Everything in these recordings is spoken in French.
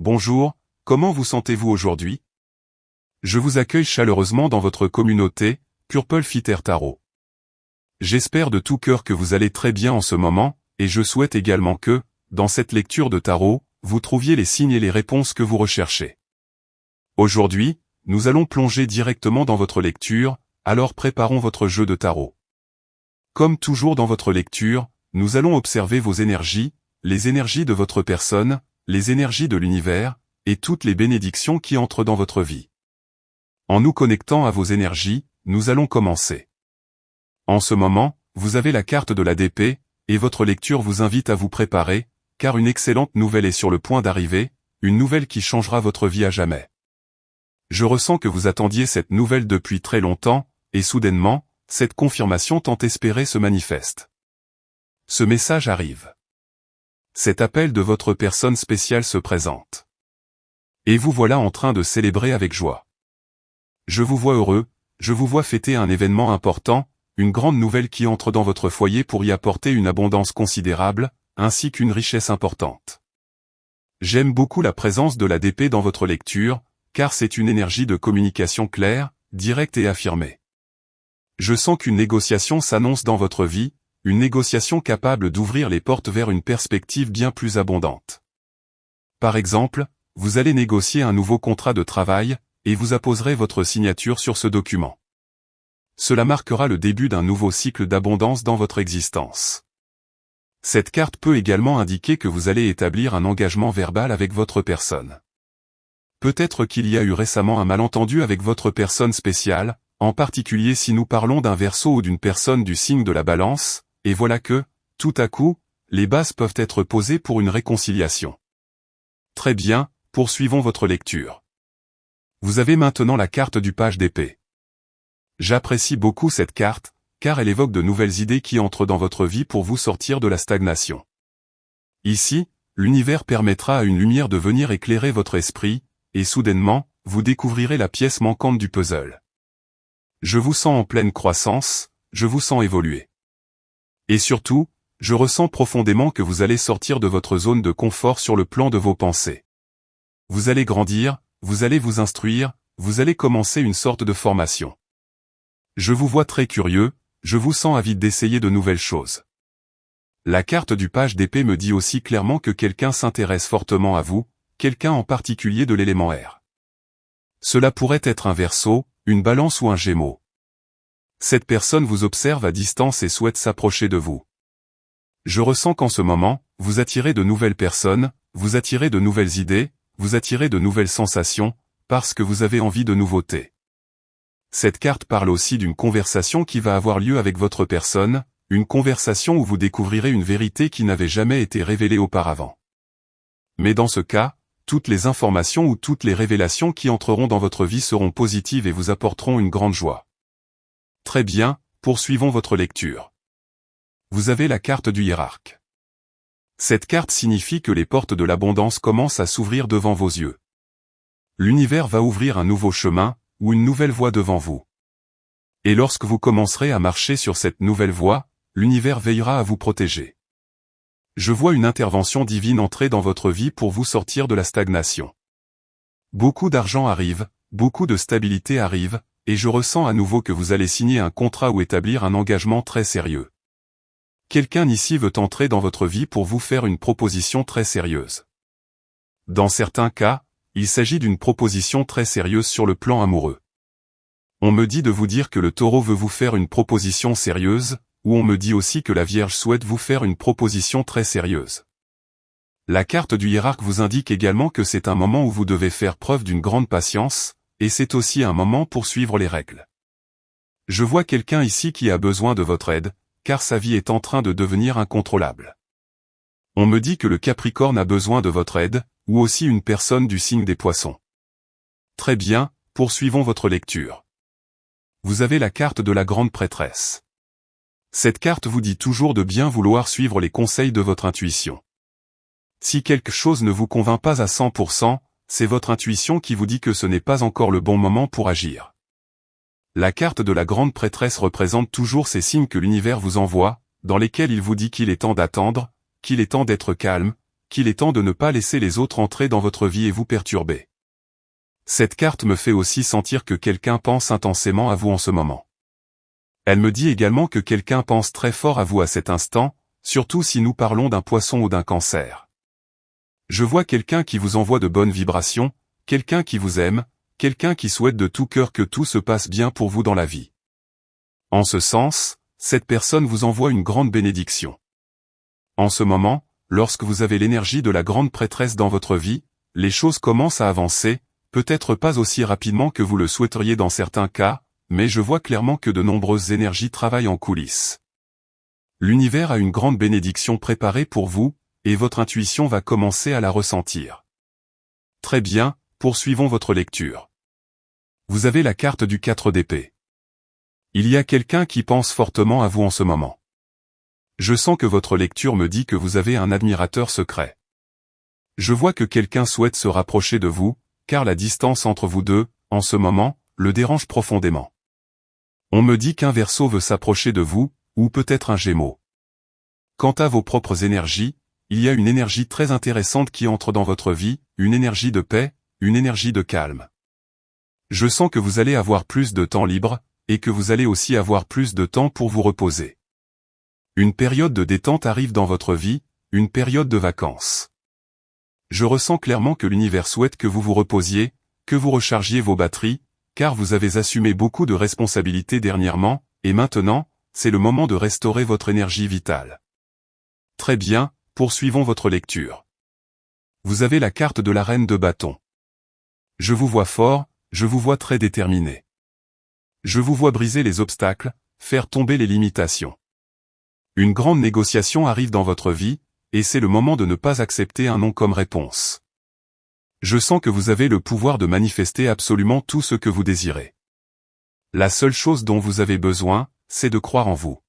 Bonjour, comment vous sentez-vous aujourd'hui? Je vous accueille chaleureusement dans votre communauté, Purple Fitter Tarot. J'espère de tout cœur que vous allez très bien en ce moment, et je souhaite également que, dans cette lecture de tarot, vous trouviez les signes et les réponses que vous recherchez. Aujourd'hui, nous allons plonger directement dans votre lecture, alors préparons votre jeu de tarot. Comme toujours dans votre lecture, nous allons observer vos énergies, les énergies de votre personne, les énergies de l'univers, et toutes les bénédictions qui entrent dans votre vie. En nous connectant à vos énergies, nous allons commencer. En ce moment, vous avez la carte de la d'épée, et votre lecture vous invite à vous préparer, car une excellente nouvelle est sur le point d'arriver, une nouvelle qui changera votre vie à jamais. Je ressens que vous attendiez cette nouvelle depuis très longtemps, et soudainement, cette confirmation tant espérée se manifeste. Ce message arrive. Cet appel de votre personne spéciale se présente. Et vous voilà en train de célébrer avec joie. Je vous vois heureux, je vous vois fêter un événement important, une grande nouvelle qui entre dans votre foyer pour y apporter une abondance considérable, ainsi qu'une richesse importante. J'aime beaucoup la présence de la d'épée dans votre lecture, car c'est une énergie de communication claire, directe et affirmée. Je sens qu'une négociation s'annonce dans votre vie, une négociation capable d'ouvrir les portes vers une perspective bien plus abondante. Par exemple, vous allez négocier un nouveau contrat de travail, et vous apposerez votre signature sur ce document. Cela marquera le début d'un nouveau cycle d'abondance dans votre existence. Cette carte peut également indiquer que vous allez établir un engagement verbal avec votre personne. Peut-être qu'il y a eu récemment un malentendu avec votre personne spéciale, en particulier si nous parlons d'un Verseau ou d'une personne du signe de la Balance, et voilà que, tout à coup, les bases peuvent être posées pour une réconciliation. Très bien, poursuivons votre lecture. Vous avez maintenant la carte du page d'épée. J'apprécie beaucoup cette carte, car elle évoque de nouvelles idées qui entrent dans votre vie pour vous sortir de la stagnation. Ici, l'univers permettra à une lumière de venir éclairer votre esprit, et soudainement, vous découvrirez la pièce manquante du puzzle. Je vous sens en pleine croissance, je vous sens évoluer. Et surtout, je ressens profondément que vous allez sortir de votre zone de confort sur le plan de vos pensées. Vous allez grandir, vous allez vous instruire, vous allez commencer une sorte de formation. Je vous vois très curieux, je vous sens avide d'essayer de nouvelles choses. La carte du page d'épée me dit aussi clairement que quelqu'un s'intéresse fortement à vous, quelqu'un en particulier de l'élément air. Cela pourrait être un Verseau, une Balance ou un Gémeaux. Cette personne vous observe à distance et souhaite s'approcher de vous. Je ressens qu'en ce moment, vous attirez de nouvelles personnes, vous attirez de nouvelles idées, vous attirez de nouvelles sensations, parce que vous avez envie de nouveautés. Cette carte parle aussi d'une conversation qui va avoir lieu avec votre personne, une conversation où vous découvrirez une vérité qui n'avait jamais été révélée auparavant. Mais dans ce cas, toutes les informations ou toutes les révélations qui entreront dans votre vie seront positives et vous apporteront une grande joie. Très bien, poursuivons votre lecture. Vous avez la carte du hiérarque. Cette carte signifie que les portes de l'abondance commencent à s'ouvrir devant vos yeux. L'univers va ouvrir un nouveau chemin, ou une nouvelle voie devant vous. Et lorsque vous commencerez à marcher sur cette nouvelle voie, l'univers veillera à vous protéger. Je vois une intervention divine entrer dans votre vie pour vous sortir de la stagnation. Beaucoup d'argent arrive, beaucoup de stabilité arrive, et je ressens à nouveau que vous allez signer un contrat ou établir un engagement très sérieux. Quelqu'un ici veut entrer dans votre vie pour vous faire une proposition très sérieuse. Dans certains cas, il s'agit d'une proposition très sérieuse sur le plan amoureux. On me dit de vous dire que le Taureau veut vous faire une proposition sérieuse, ou on me dit aussi que la Vierge souhaite vous faire une proposition très sérieuse. La carte du hiérarque vous indique également que c'est un moment où vous devez faire preuve d'une grande patience, et c'est aussi un moment pour suivre les règles. Je vois quelqu'un ici qui a besoin de votre aide, car sa vie est en train de devenir incontrôlable. On me dit que le Capricorne a besoin de votre aide, ou aussi une personne du signe des Poissons. Très bien, poursuivons votre lecture. Vous avez la carte de la grande prêtresse. Cette carte vous dit toujours de bien vouloir suivre les conseils de votre intuition. Si quelque chose ne vous convainc pas à 100%, c'est votre intuition qui vous dit que ce n'est pas encore le bon moment pour agir. La carte de la grande prêtresse représente toujours ces signes que l'univers vous envoie, dans lesquels il vous dit qu'il est temps d'attendre, qu'il est temps d'être calme, qu'il est temps de ne pas laisser les autres entrer dans votre vie et vous perturber. Cette carte me fait aussi sentir que quelqu'un pense intensément à vous en ce moment. Elle me dit également que quelqu'un pense très fort à vous à cet instant, surtout si nous parlons d'un poisson ou d'un cancer. Je vois quelqu'un qui vous envoie de bonnes vibrations, quelqu'un qui vous aime, quelqu'un qui souhaite de tout cœur que tout se passe bien pour vous dans la vie. En ce sens, cette personne vous envoie une grande bénédiction. En ce moment, lorsque vous avez l'énergie de la grande prêtresse dans votre vie, les choses commencent à avancer, peut-être pas aussi rapidement que vous le souhaiteriez dans certains cas, mais je vois clairement que de nombreuses énergies travaillent en coulisses. L'univers a une grande bénédiction préparée pour vous, et votre intuition va commencer à la ressentir. Très bien, poursuivons votre lecture. Vous avez la carte du 4 d'épée. Il y a quelqu'un qui pense fortement à vous en ce moment. Je sens que votre lecture me dit que vous avez un admirateur secret. Je vois que quelqu'un souhaite se rapprocher de vous, car la distance entre vous deux, en ce moment, le dérange profondément. On me dit qu'un Verseau veut s'approcher de vous, ou peut-être un Gémeaux. Quant à vos propres énergies, il y a une énergie très intéressante qui entre dans votre vie, une énergie de paix, une énergie de calme. Je sens que vous allez avoir plus de temps libre, et que vous allez aussi avoir plus de temps pour vous reposer. Une période de détente arrive dans votre vie, une période de vacances. Je ressens clairement que l'univers souhaite que vous vous reposiez, que vous rechargiez vos batteries, car vous avez assumé beaucoup de responsabilités dernièrement, et maintenant, c'est le moment de restaurer votre énergie vitale. Très bien, poursuivons votre lecture. Vous avez la carte de la reine de bâton. Je vous vois fort, je vous vois très déterminé. Je vous vois briser les obstacles, faire tomber les limitations. Une grande négociation arrive dans votre vie, et c'est le moment de ne pas accepter un non comme réponse. Je sens que vous avez le pouvoir de manifester absolument tout ce que vous désirez. La seule chose dont vous avez besoin, c'est de croire en vous.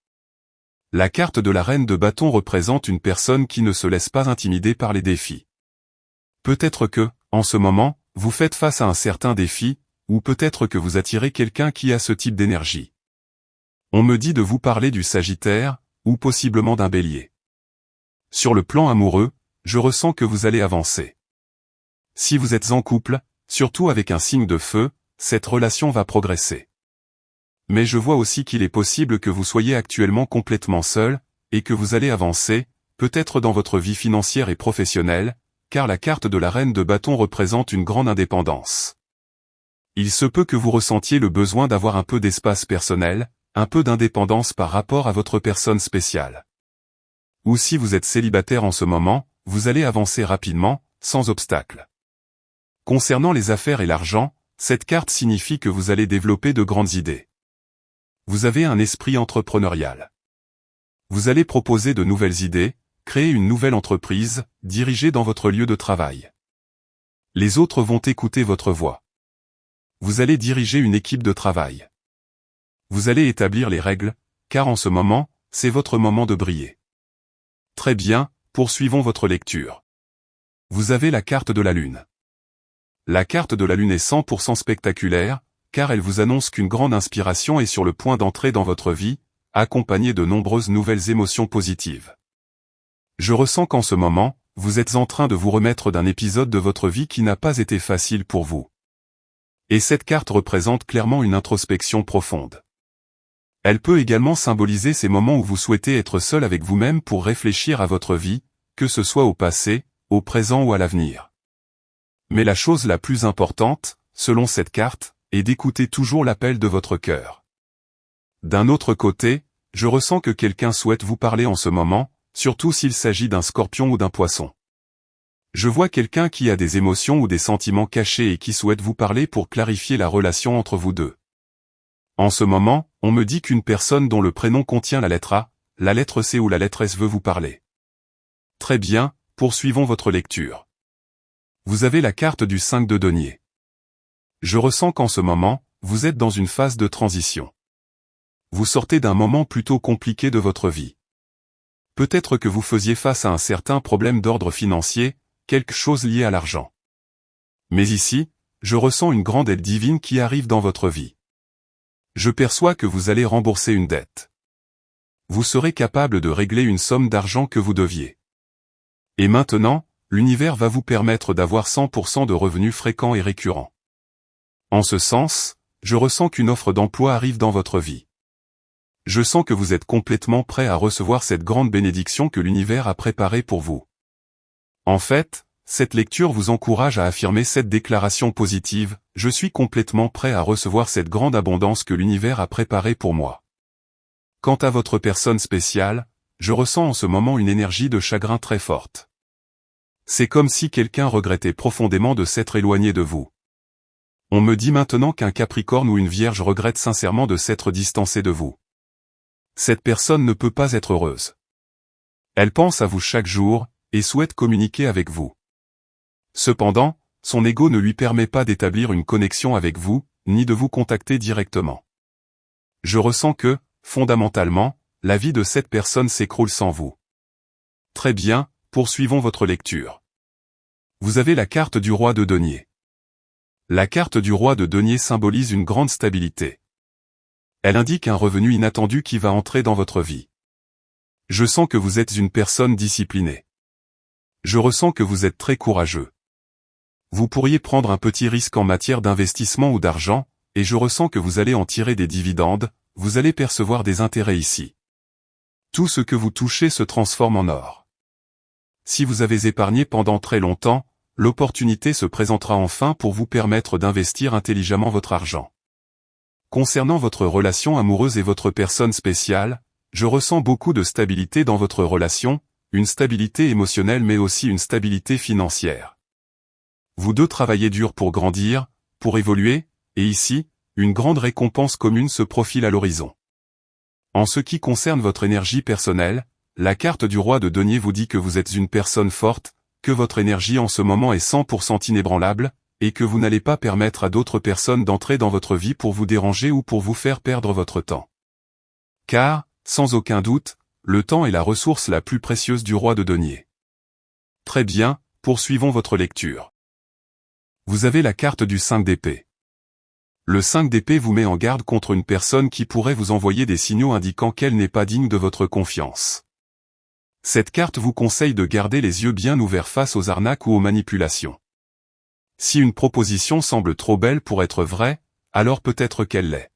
La carte de la reine de bâton représente une personne qui ne se laisse pas intimider par les défis. Peut-être que, en ce moment, vous faites face à un certain défi, ou peut-être que vous attirez quelqu'un qui a ce type d'énergie. On me dit de vous parler du Sagittaire, ou possiblement d'un Bélier. Sur le plan amoureux, je ressens que vous allez avancer. Si vous êtes en couple, surtout avec un signe de feu, cette relation va progresser. Mais je vois aussi qu'il est possible que vous soyez actuellement complètement seul, et que vous allez avancer, peut-être dans votre vie financière et professionnelle, car la carte de la reine de bâton représente une grande indépendance. Il se peut que vous ressentiez le besoin d'avoir un peu d'espace personnel, un peu d'indépendance par rapport à votre personne spéciale. Ou si vous êtes célibataire en ce moment, vous allez avancer rapidement, sans obstacle. Concernant les affaires et l'argent, cette carte signifie que vous allez développer de grandes idées. Vous avez un esprit entrepreneurial. Vous allez proposer de nouvelles idées, créer une nouvelle entreprise, diriger dans votre lieu de travail. Les autres vont écouter votre voix. Vous allez diriger une équipe de travail. Vous allez établir les règles, car en ce moment, c'est votre moment de briller. Très bien, poursuivons votre lecture. Vous avez la carte de la Lune. La carte de la Lune est 100% spectaculaire, car elle vous annonce qu'une grande inspiration est sur le point d'entrer dans votre vie, accompagnée de nombreuses nouvelles émotions positives. Je ressens qu'en ce moment, vous êtes en train de vous remettre d'un épisode de votre vie qui n'a pas été facile pour vous. Et cette carte représente clairement une introspection profonde. Elle peut également symboliser ces moments où vous souhaitez être seul avec vous-même pour réfléchir à votre vie, que ce soit au passé, au présent ou à l'avenir. Mais la chose la plus importante, selon cette carte, est d'écouter toujours l'appel de votre cœur. D'un autre côté, je ressens que quelqu'un souhaite vous parler en ce moment, surtout s'il s'agit d'un scorpion ou d'un poisson. Je vois quelqu'un qui a des émotions ou des sentiments cachés et qui souhaite vous parler pour clarifier la relation entre vous deux. En ce moment, on me dit qu'une personne dont le prénom contient la lettre A, la lettre C ou la lettre S veut vous parler. Très bien, poursuivons votre lecture. Vous avez la carte du 5 de denier. Je ressens qu'en ce moment, vous êtes dans une phase de transition. Vous sortez d'un moment plutôt compliqué de votre vie. Peut-être que vous faisiez face à un certain problème d'ordre financier, quelque chose lié à l'argent. Mais ici, je ressens une grande aide divine qui arrive dans votre vie. Je perçois que vous allez rembourser une dette. Vous serez capable de régler une somme d'argent que vous deviez. Et maintenant, l'univers va vous permettre d'avoir 100% de revenus fréquents et récurrents. En ce sens, je ressens qu'une offre d'emploi arrive dans votre vie. Je sens que vous êtes complètement prêt à recevoir cette grande bénédiction que l'univers a préparée pour vous. En fait, cette lecture vous encourage à affirmer cette déclaration positive, « Je suis complètement prêt à recevoir cette grande abondance que l'univers a préparée pour moi ». Quant à votre personne spéciale, je ressens en ce moment une énergie de chagrin très forte. C'est comme si quelqu'un regrettait profondément de s'être éloigné de vous. On me dit maintenant qu'un Capricorne ou une Vierge regrette sincèrement de s'être distancé de vous. Cette personne ne peut pas être heureuse. Elle pense à vous chaque jour, et souhaite communiquer avec vous. Cependant, son ego ne lui permet pas d'établir une connexion avec vous, ni de vous contacter directement. Je ressens que, fondamentalement, la vie de cette personne s'écroule sans vous. Très bien, poursuivons votre lecture. Vous avez la carte du roi de denier. La carte du roi de denier symbolise une grande stabilité. Elle indique un revenu inattendu qui va entrer dans votre vie. Je sens que vous êtes une personne disciplinée. Je ressens que vous êtes très courageux. Vous pourriez prendre un petit risque en matière d'investissement ou d'argent, et je ressens que vous allez en tirer des dividendes, vous allez percevoir des intérêts ici. Tout ce que vous touchez se transforme en or. Si vous avez épargné pendant très longtemps, l'opportunité se présentera enfin pour vous permettre d'investir intelligemment votre argent. Concernant votre relation amoureuse et votre personne spéciale, je ressens beaucoup de stabilité dans votre relation, une stabilité émotionnelle mais aussi une stabilité financière. Vous deux travaillez dur pour grandir, pour évoluer, et ici, une grande récompense commune se profile à l'horizon. En ce qui concerne votre énergie personnelle, la carte du roi de denier vous dit que vous êtes une personne forte, que votre énergie en ce moment est 100% inébranlable, et que vous n'allez pas permettre à d'autres personnes d'entrer dans votre vie pour vous déranger ou pour vous faire perdre votre temps. Car, sans aucun doute, le temps est la ressource la plus précieuse du roi de denier. Très bien, poursuivons votre lecture. Vous avez la carte du 5 d'épée. Le 5 d'épée vous met en garde contre une personne qui pourrait vous envoyer des signaux indiquant qu'elle n'est pas digne de votre confiance. Cette carte vous conseille de garder les yeux bien ouverts face aux arnaques ou aux manipulations. Si une proposition semble trop belle pour être vraie, alors peut-être qu'elle l'est.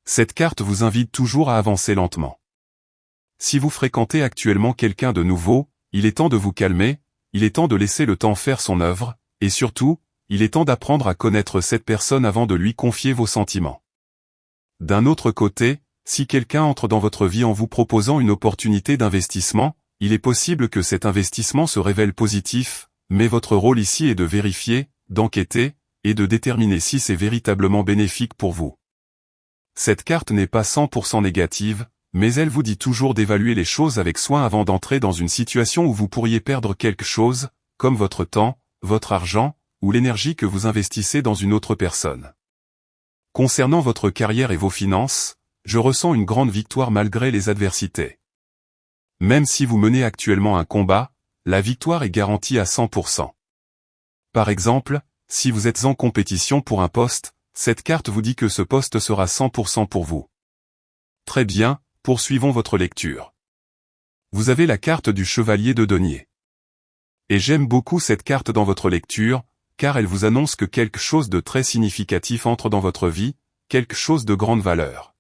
Cette carte vous invite toujours à avancer lentement. Si vous fréquentez actuellement quelqu'un de nouveau, il est temps de vous calmer, il est temps de laisser le temps faire son œuvre, et surtout, il est temps d'apprendre à connaître cette personne avant de lui confier vos sentiments. D'un autre côté, si quelqu'un entre dans votre vie en vous proposant une opportunité d'investissement, il est possible que cet investissement se révèle positif, mais votre rôle ici est de vérifier, d'enquêter, et de déterminer si c'est véritablement bénéfique pour vous. Cette carte n'est pas 100% négative, mais elle vous dit toujours d'évaluer les choses avec soin avant d'entrer dans une situation où vous pourriez perdre quelque chose, comme votre temps, votre argent, ou l'énergie que vous investissez dans une autre personne. Concernant votre carrière et vos finances, je ressens une grande victoire malgré les adversités. Même si vous menez actuellement un combat, la victoire est garantie à 100%. Par exemple, si vous êtes en compétition pour un poste, cette carte vous dit que ce poste sera 100% pour vous. Très bien, poursuivons votre lecture. Vous avez la carte du chevalier de denier. Et j'aime beaucoup cette carte dans votre lecture, car elle vous annonce que quelque chose de très significatif entre dans votre vie, quelque chose de grande valeur.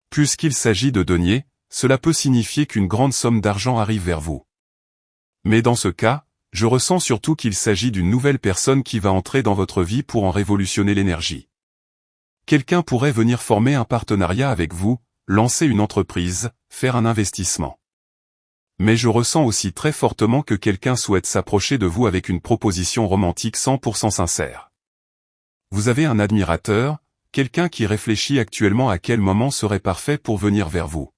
Puisqu'il s'agit de denier, cela peut signifier qu'une grande somme d'argent arrive vers vous. Mais dans ce cas, je ressens surtout qu'il s'agit d'une nouvelle personne qui va entrer dans votre vie pour en révolutionner l'énergie. Quelqu'un pourrait venir former un partenariat avec vous, lancer une entreprise, faire un investissement. Mais je ressens aussi très fortement que quelqu'un souhaite s'approcher de vous avec une proposition romantique 100% sincère. Vous avez un admirateur, quelqu'un qui réfléchit actuellement à quel moment serait parfait pour venir vers vous.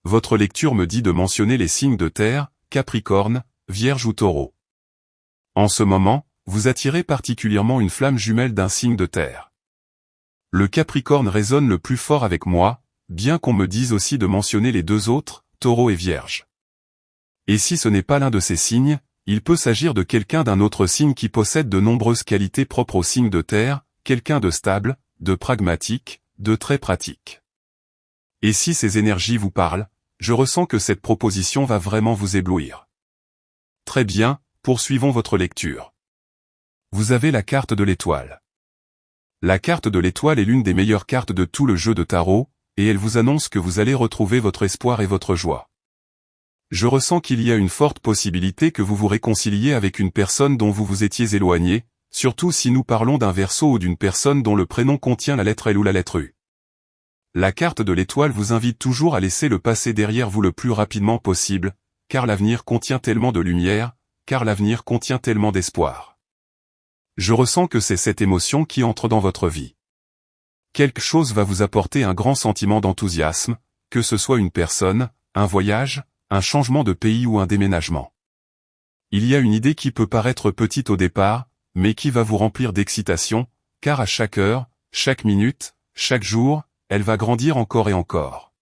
Votre lecture me dit de mentionner les signes de terre, Capricorne, Vierge ou Taureau. En ce moment, vous attirez particulièrement une flamme jumelle d'un signe de terre. Le Capricorne résonne le plus fort avec moi, bien qu'on me dise aussi de mentionner les deux autres, Taureau et Vierge. Et si ce n'est pas l'un de ces signes, il peut s'agir de quelqu'un d'un autre signe qui possède de nombreuses qualités propres au signe de terre, quelqu'un de stable, de pragmatique, de très pratique. Et si ces énergies vous parlent, je ressens que cette proposition va vraiment vous éblouir. Très bien, poursuivons votre lecture. Vous avez la carte de l'étoile. La carte de l'étoile est l'une des meilleures cartes de tout le jeu de tarot, et elle vous annonce que vous allez retrouver votre espoir et votre joie. Je ressens qu'il y a une forte possibilité que vous vous réconciliez avec une personne dont vous vous étiez éloigné, surtout si nous parlons d'un Verseau ou d'une personne dont le prénom contient la lettre L ou la lettre U. La carte de l'étoile vous invite toujours à laisser le passé derrière vous le plus rapidement possible, car l'avenir contient tellement de lumière, car l'avenir contient tellement d'espoir. Je ressens que c'est cette émotion qui entre dans votre vie. Quelque chose va vous apporter un grand sentiment d'enthousiasme, que ce soit une personne, un voyage, un changement de pays ou un déménagement. Il y a une idée qui peut paraître petite au départ, mais qui va vous remplir d'excitation, car à chaque heure, chaque minute, chaque jour, elle va grandir encore et encore.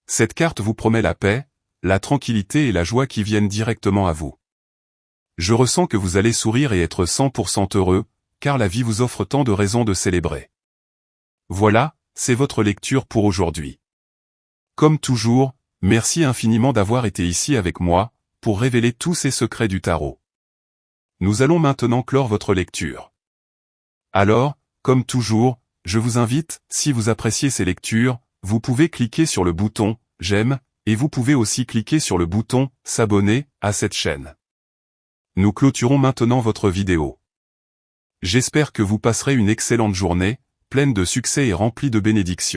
Cette carte vous promet la paix, la tranquillité et la joie qui viennent directement à vous. Je ressens que vous allez sourire et être 100% heureux, car la vie vous offre tant de raisons de célébrer. Voilà, c'est votre lecture pour aujourd'hui. Comme toujours, merci infiniment d'avoir été ici avec moi, pour révéler tous ces secrets du tarot. Nous allons maintenant clore votre lecture. Alors, comme toujours, je vous invite, si vous appréciez ces lectures, vous pouvez cliquer sur le bouton « J'aime » et vous pouvez aussi cliquer sur le bouton « S'abonner » à cette chaîne. Nous clôturons maintenant votre vidéo. J'espère que vous passerez une excellente journée, pleine de succès et remplie de bénédictions.